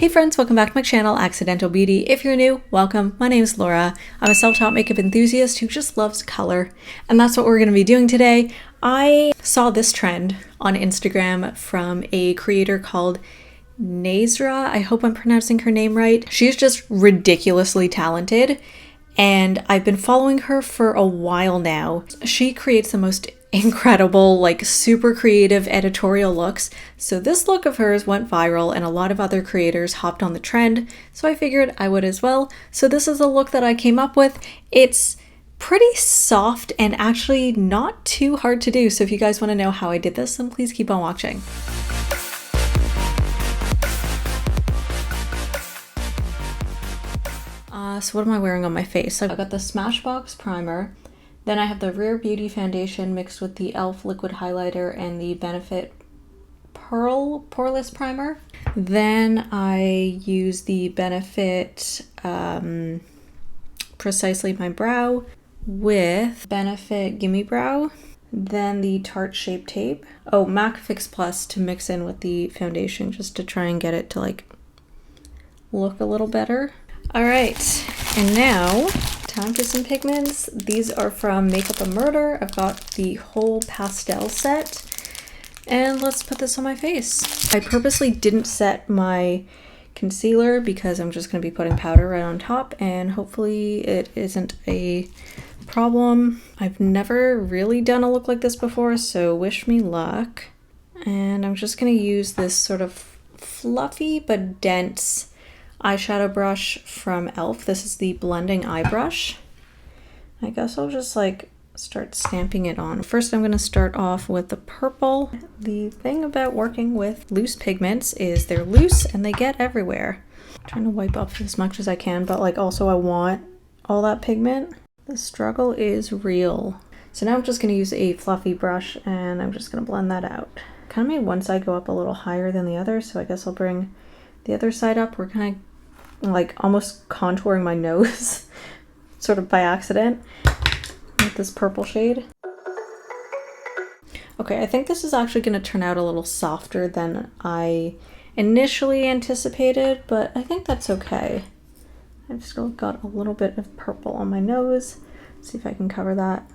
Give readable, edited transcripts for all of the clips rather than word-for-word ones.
Hey friends, welcome back to my channel, Accidental Beauty. If you're new, welcome. My name is Laura. I'm a self-taught makeup enthusiast who just loves color, and that's what we're going to be doing today. I saw this trend on Instagram from a creator called Naezrah. I hope I'm pronouncing her name right. She's just ridiculously talented, and I've been following her for a while now. She creates the most incredible, like super creative editorial looks. So this look of hers went viral and a lot of other creators hopped on the trend. So I figured I would as well. So this is a look that I came up with. It's pretty soft and actually not too hard to do. So if you guys want to know how I did this, then please keep on watching. So what am I wearing on my face? I've got the Smashbox primer. Then I have the Rare Beauty foundation mixed with the e.l.f. liquid highlighter and the Benefit Poreless primer. Then I use the Benefit Precisely My Brow with Benefit Gimme Brow. Then the Tarte Shape Tape. Oh, MAC Fix Plus to mix in with the foundation just to try and get it to like look a little better. All right, and now time for some pigments. These are from Makeup a Murder. I've got the whole pastel set, and let's put this on my face. I purposely didn't set my concealer because I'm just going to be putting powder right on top, and hopefully it isn't a problem. I've never really done a look like this before, so wish me luck. And I'm just going to use this sort of fluffy but dense eyeshadow brush from e.l.f. This is the blending eye brush. I guess I'll just like start stamping it on. First I'm going to start off with the purple. The thing about working with loose pigments is they're loose and they get everywhere. I'm trying to wipe up as much as I can, but like also I want all that pigment. The struggle is real. So now I'm just going to use a fluffy brush and I'm just going to blend that out. Kind of made one side go up a little higher than the other, so I guess I'll bring the other side up. We're kind of like almost contouring my nose sort of by accident with this purple shade. Okay, I think this is actually going to turn out a little softer than I initially anticipated, but I think that's okay. I've still got a little bit of purple on my nose. Let's see if I can cover that.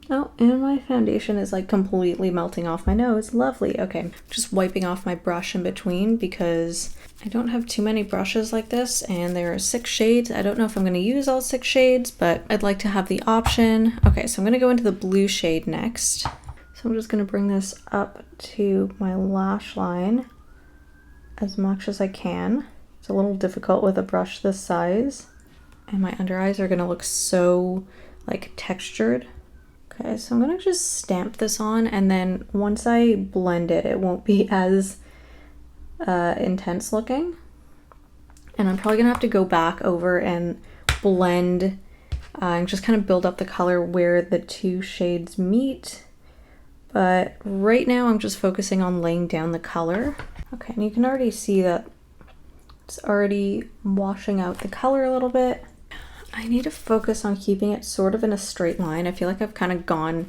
Oh, and my foundation is like completely melting off my nose. Lovely. Okay, I'm just wiping off my brush in between because I don't have too many brushes like this, and there are 6 shades. I don't know if I'm going to use all 6 shades, but I'd like to have the option. Okay, so I'm going to go into the blue shade next. So I'm just going to bring this up to my lash line as much as I can. It's a little difficult with a brush this size, and my under eyes are going to look so like textured. Okay, so I'm gonna just stamp this on, and then once I blend it, it won't be as intense looking. And I'm probably gonna have to go back over and blend and just kind of build up the color where the 2 shades meet. But right now I'm just focusing on laying down the color. Okay, and you can already see that it's already washing out the color a little bit. I need to focus on keeping it sort of in a straight line. I feel like I've kind of gone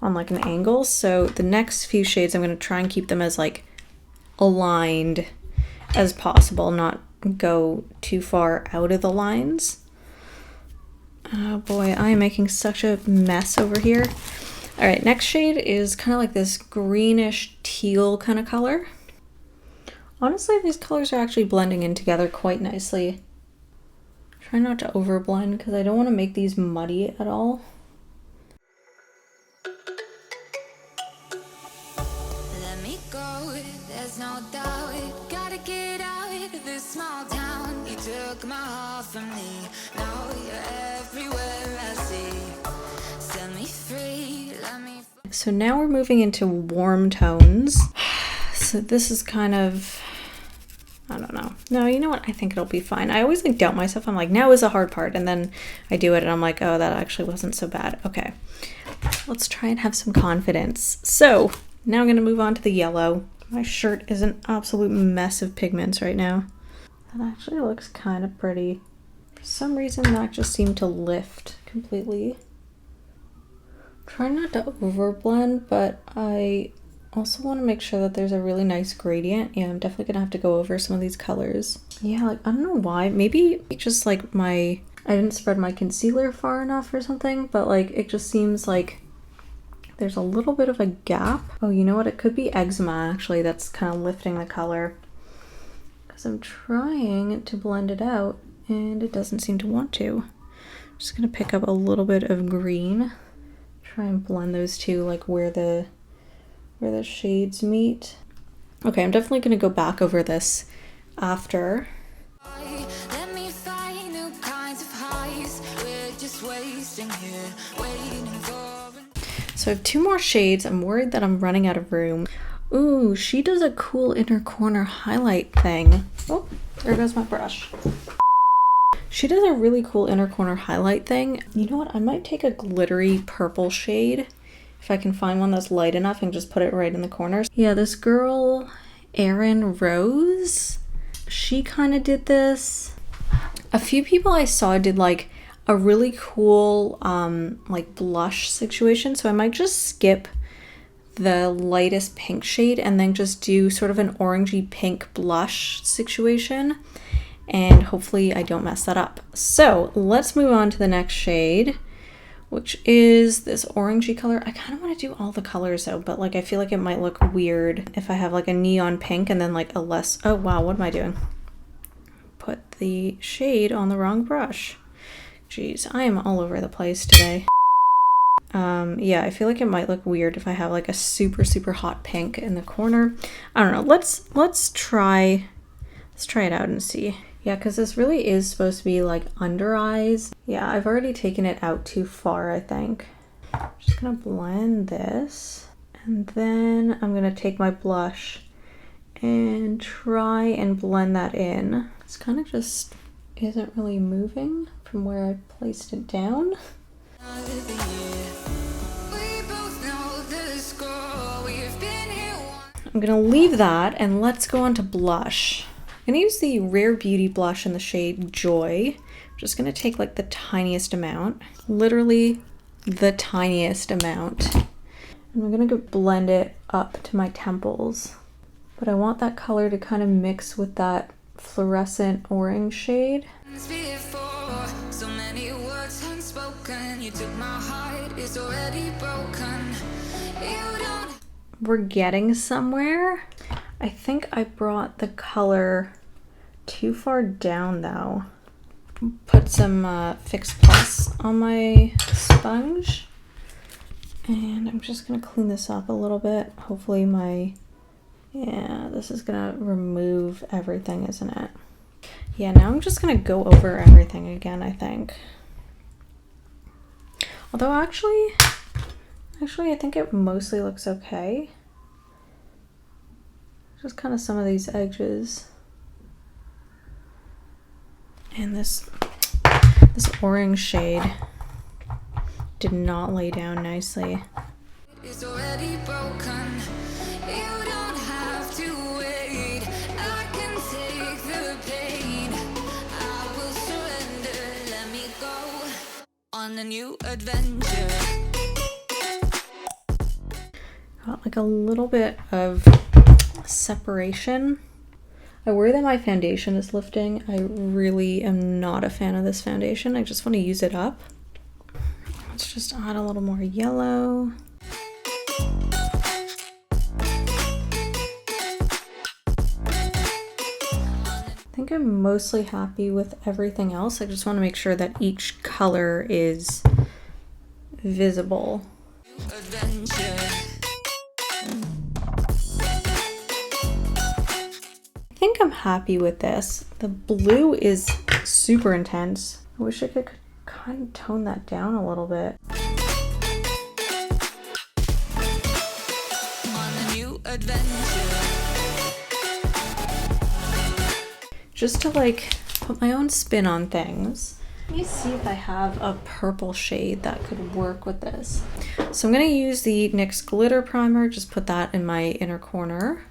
on like an angle. So the next few shades, I'm going to try and keep them as like aligned as possible, not go too far out of the lines. Oh boy, I am making such a mess over here. All right, next shade is kind of like this greenish teal kind of color. Honestly, these colors are actually blending in together quite nicely. Try not to overblend because I don't want to make these muddy at all. Let me go, there's no doubt. Gotta get out of this small town. You took my heart from me. Now you're everywhere I see. Set me free, let me. So now we're moving into warm tones. So this is kind of, I don't know. No, you know what? I think it'll be fine. I always like doubt myself. I'm like, now is the hard part. And then I do it and I'm like, oh, that actually wasn't so bad. Okay, let's try and have some confidence. So now I'm going to move on to the yellow. My shirt is an absolute mess of pigments right now. That actually looks kind of pretty. For some reason, that just seemed to lift completely. Try not to overblend, but I Also want to make sure that there's a really nice gradient. Yeah, I'm definitely gonna have to go over some of these colors. Yeah, like I don't know why. Maybe just like I didn't spread my concealer far enough or something, but like it just seems like there's a little bit of a gap. Oh, you know what? It could be eczema actually that's kind of lifting the color. Because I'm trying to blend it out and it doesn't seem to want to. I'm just gonna pick up a little bit of green. Try and blend those two like where the shades meet. Okay, I'm definitely gonna go back over this after. Let me find new kinds of highs. We're just wasting here, waiting for. So I have 2 more shades. I'm worried that I'm running out of room. Ooh, she does a cool inner corner highlight thing. Oh, there goes my brush. She does a really cool inner corner highlight thing. You know what? I might take a glittery purple shade if I can find one that's light enough and just put it right in the corners. Yeah, this girl, Erin Rose, she kind of did this. A few people I saw did like a really cool like blush situation, so I might just skip the lightest pink shade and then just do sort of an orangey pink blush situation, and hopefully I don't mess that up. So let's move on to the next shade, which is this orangey color. I kind of want to do all the colors though, but like I feel like it might look weird if I have like a neon pink and then like a less, oh wow, what am I doing? Put the shade on the wrong brush. Jeez, I am all over the place today. Yeah, I feel like it might look weird if I have like a super hot pink in the corner. I don't know. Let's try it out and see. Yeah, because this really is supposed to be like under eyes. Yeah, I've already taken it out too far, I think. I'm just gonna blend this, and then I'm gonna take my blush and try and blend that in. It's kind of just isn't really moving from where I placed it down. I'm gonna leave that and let's go on to blush. I'm gonna use the Rare Beauty blush in the shade Joy. I'm just gonna take like the tiniest amount, literally the tiniest amount. And I'm gonna go blend it up to my temples. But I want that color to kind of mix with that fluorescent orange shade. So many words unspoken. You took my heart, it's already broken. You don't. We're getting somewhere. I think I brought the color too far down though. Put some Fix Plus on my sponge. And I'm just gonna clean this up a little bit. Hopefully yeah, this is gonna remove everything, isn't it? Yeah, now I'm just gonna go over everything again, I think. Although actually I think it mostly looks okay. Just kind of some of these edges. And this orange shade did not lay down nicely. It's already broken. You don't have to wait. I can take the pain. I will surrender. Let me go on a new adventure. Got like a little bit of separation. I worry that my foundation is lifting. I really am not a fan of this foundation. I just want to use it up. Let's just add a little more yellow. I think I'm mostly happy with everything else. I just want to make sure that each color is visible. I think I'm happy with this. The blue is super intense. I wish I could kind of tone that down a little bit. On a new adventure. Just to like put my own spin on things. Let me see if I have a purple shade that could work with this. So I'm going to use the NYX glitter primer, just put that in my inner corner.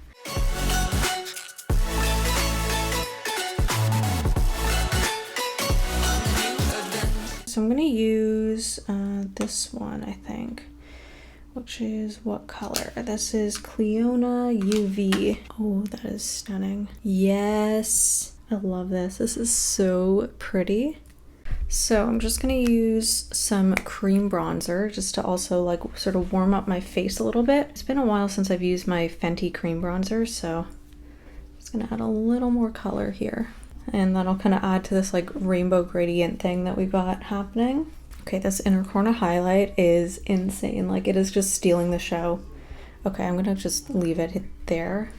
So I'm going to use this one, I think. which is what color? This is Cleona UV. Oh, that is stunning. Yes, I love this. This is so pretty. So I'm just gonna use some cream bronzer just to also like sort of warm up my face a little bit. It's been a while since I've used my Fenty cream bronzer, so I'm just gonna add a little more color here. And that'll kind of add to this like rainbow gradient thing that we got happening. Okay, this inner corner highlight is insane. Like, it is just stealing the show. Okay, I'm gonna just leave it there.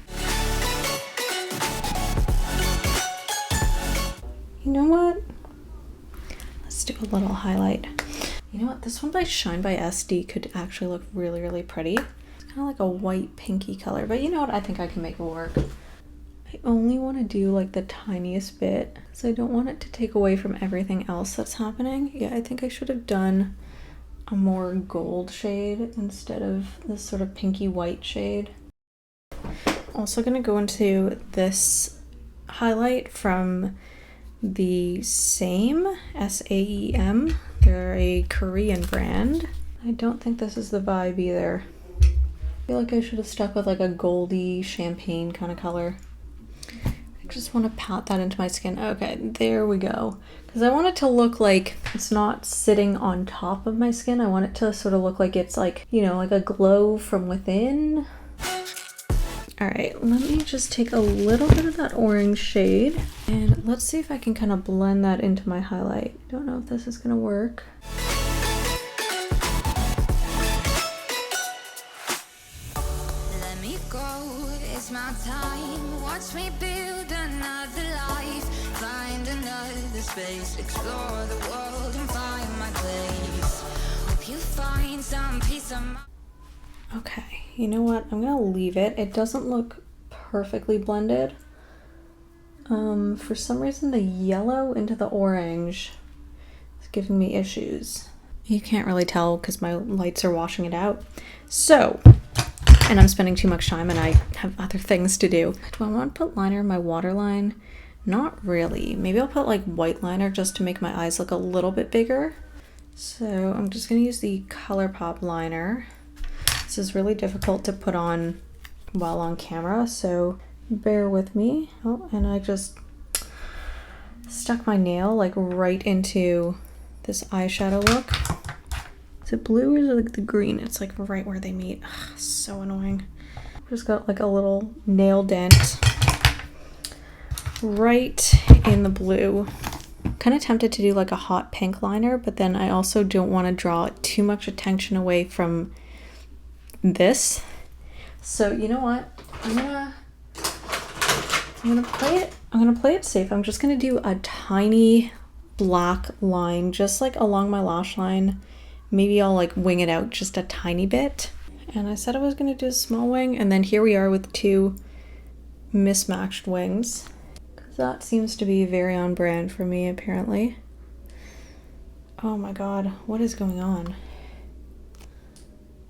You know what? Let's do a little highlight. You know what? This one by Shine by SD could actually look really, really pretty. It's kind of like a white pinky color, but you know what? I think I can make it work. I only want to do like the tiniest bit, so I don't want it to take away from everything else that's happening. Yeah, I think I should have done a more gold shade instead of this sort of pinky white shade. Also gonna go into this highlight from the Same, SAEM. They're a Korean brand. I don't think this is the vibe either. I feel like I should have stuck with like a goldy champagne kind of color. I just want to pat that into my skin. Okay, there we go. Because I want it to look like it's not sitting on top of my skin. I want it to sort of look like it's like, you know, like a glow from within. All right, let me just take a little bit of that orange shade and let's see if I can kind of blend that into my highlight. I don't know if this is gonna work. Let me go, it's my time. Watch me build another life. Find another space. Explore the world and find my place. Hope you find some peace of mind. Okay, you know what? I'm gonna leave it. It doesn't look perfectly blended. For some reason the yellow into the orange is giving me issues. You can't really tell because my lights are washing it out. So, and I'm spending too much time and I have other things to do. Do I want to put liner in my waterline? Not really. Maybe I'll put like white liner just to make my eyes look a little bit bigger. So I'm just gonna use the ColourPop liner. This is really difficult to put on while on camera, so bear with me. Oh, and I just stuck my nail like right into this eyeshadow look. Is it blue or is it like the green? It's like right where they meet. Ugh, so annoying. Just got like a little nail dent right in the blue. Kind of tempted to do like a hot pink liner, but then I also don't want to draw too much attention away from this. So you know what? I'm gonna play it safe. I'm just gonna do a tiny black line just like along my lash line. Maybe I'll like wing it out just a tiny bit. And I said I was gonna do a small wing, and then here we are with two mismatched wings. Because that seems to be very on brand for me apparently. Oh my god, what is going on?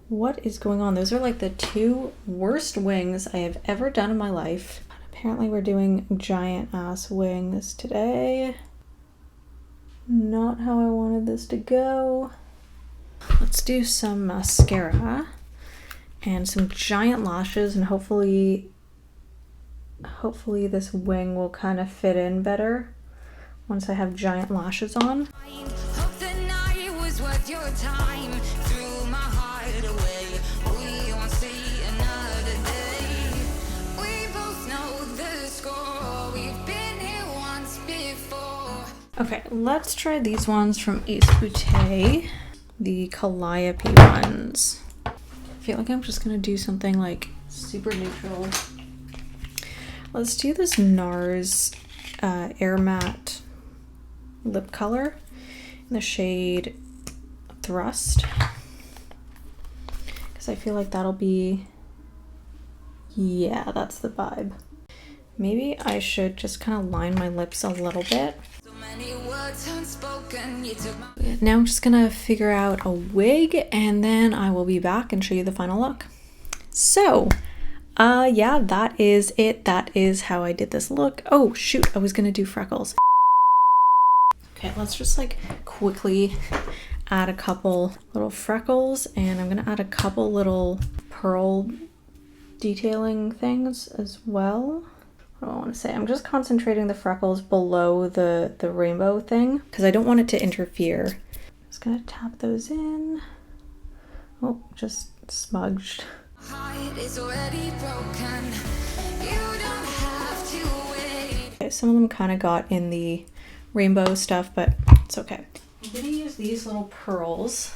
What is going on? Those are like the two worst wings I have ever done in my life. Apparently we're doing giant ass wings today. Not how I wanted this to go. Let's do some mascara and some giant lashes, and hopefully this wing will kind of fit in better once I have giant lashes on. Hope the night was worth your time. Threw my heart away. We won't see another day. We both know the score. We've been here once before. Okay, let's try these ones from Ace Boutte, the Calliope ones. I feel like I'm just gonna do something like super neutral. Let's do this NARS Air Matte lip color in the shade Thrust, because I feel like that'll be, yeah, that's the vibe. Maybe I should just kind of line my lips a little bit. So many words unspoken. You took my Now I'm just gonna figure out a wig and then I will be back and show you the final look. So yeah, that is it. That is how I did this look. Oh shoot, I was gonna do freckles. Okay, let's just like quickly add a couple little freckles, and I'm gonna add a couple little pearl detailing things as well. What do I want to say? I'm just concentrating the freckles below the rainbow thing because I don't want it to interfere. Just gonna tap those in. Oh, just smudged. Okay, some of them kind of got in the rainbow stuff, but it's okay. I'm gonna use these little pearls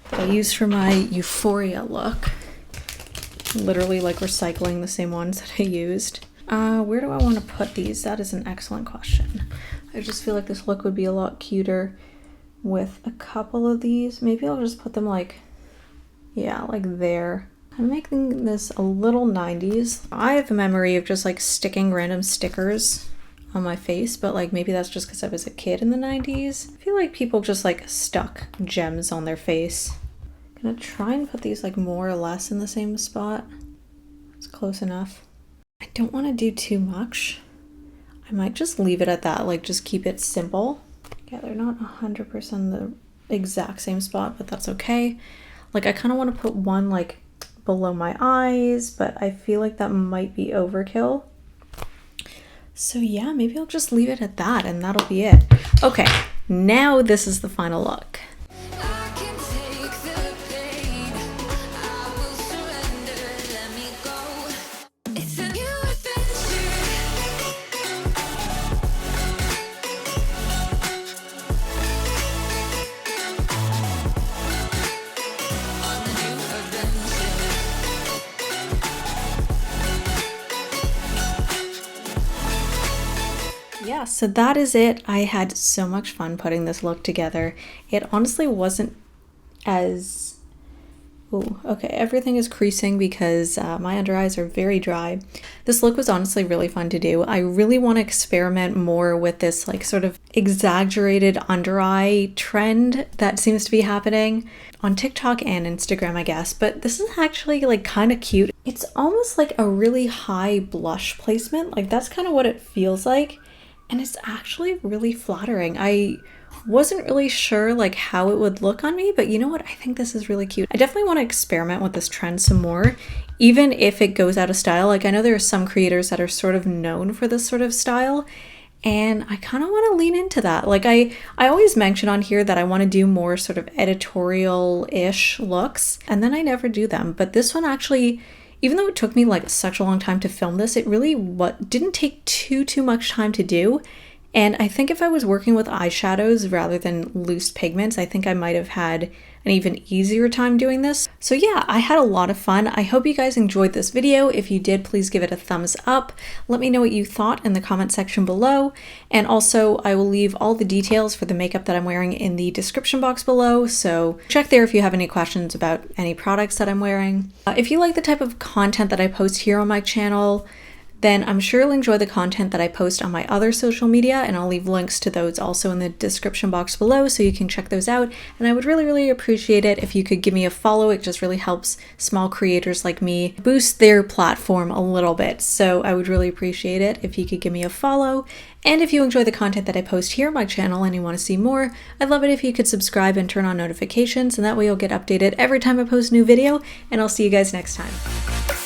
that I used for my Euphoria look. Literally like recycling the same ones that I used. Where do I want to put these? That is an excellent question. I just feel like this look would be a lot cuter with a couple of these. Maybe I'll just put them like, yeah, like there. I'm making this a little 90s. I have a memory of just like sticking random stickers on my face, but like maybe that's just because I was a kid in the 90s. I feel like people just like stuck gems on their face. I'm gonna try and put these like more or less in the same spot. It's close enough. I don't want to do too much. I might just leave it at that, like just keep it simple. Yeah, they're not 100% the exact same spot, but that's okay. Like I kind of want to put one like below my eyes, but I feel like that might be overkill. So yeah, maybe I'll just leave it at that and that'll be it. Okay, now this is the final look. Yeah, so that is it. I had so much fun putting this look together. It honestly wasn't as... Ooh, okay, everything is creasing because my under eyes are very dry. This look was honestly really fun to do. I really want to experiment more with this like sort of exaggerated under eye trend that seems to be happening on TikTok and Instagram, I guess. But this is actually like kind of cute. It's almost like a really high blush placement. Like that's kind of what it feels like. And it's actually really flattering. I wasn't really sure like how it would look on me, but you know what? I think this is really cute. I definitely want to experiment with this trend some more, even if it goes out of style. Like I know there are some creators that are sort of known for this sort of style, and I kind of want to lean into that. Like I always mention on here that I want to do more sort of editorial-ish looks, and then I never do them. But this one actually, even though it took me like such a long time to film this, it really didn't take too much time to do. And I think if I was working with eyeshadows rather than loose pigments, I think I might have had an even easier time doing this. So yeah, I had a lot of fun. I hope you guys enjoyed this video. If you did, please give it a thumbs up. Let me know what you thought in the comment section below. And also, I will leave all the details for the makeup that I'm wearing in the description box below. So check there if you have any questions about any products that I'm wearing. If you like the type of content that I post here on my channel, then I'm sure you'll enjoy the content that I post on my other social media, and I'll leave links to those also in the description box below so you can check those out. And I would really appreciate it if you could give me a follow. It just really helps small creators like me boost their platform a little bit. So I would really appreciate it if you could give me a follow. And if you enjoy the content that I post here on my channel and you want to see more, I'd love it if you could subscribe and turn on notifications, and that way you'll get updated every time I post a new video, and I'll see you guys next time.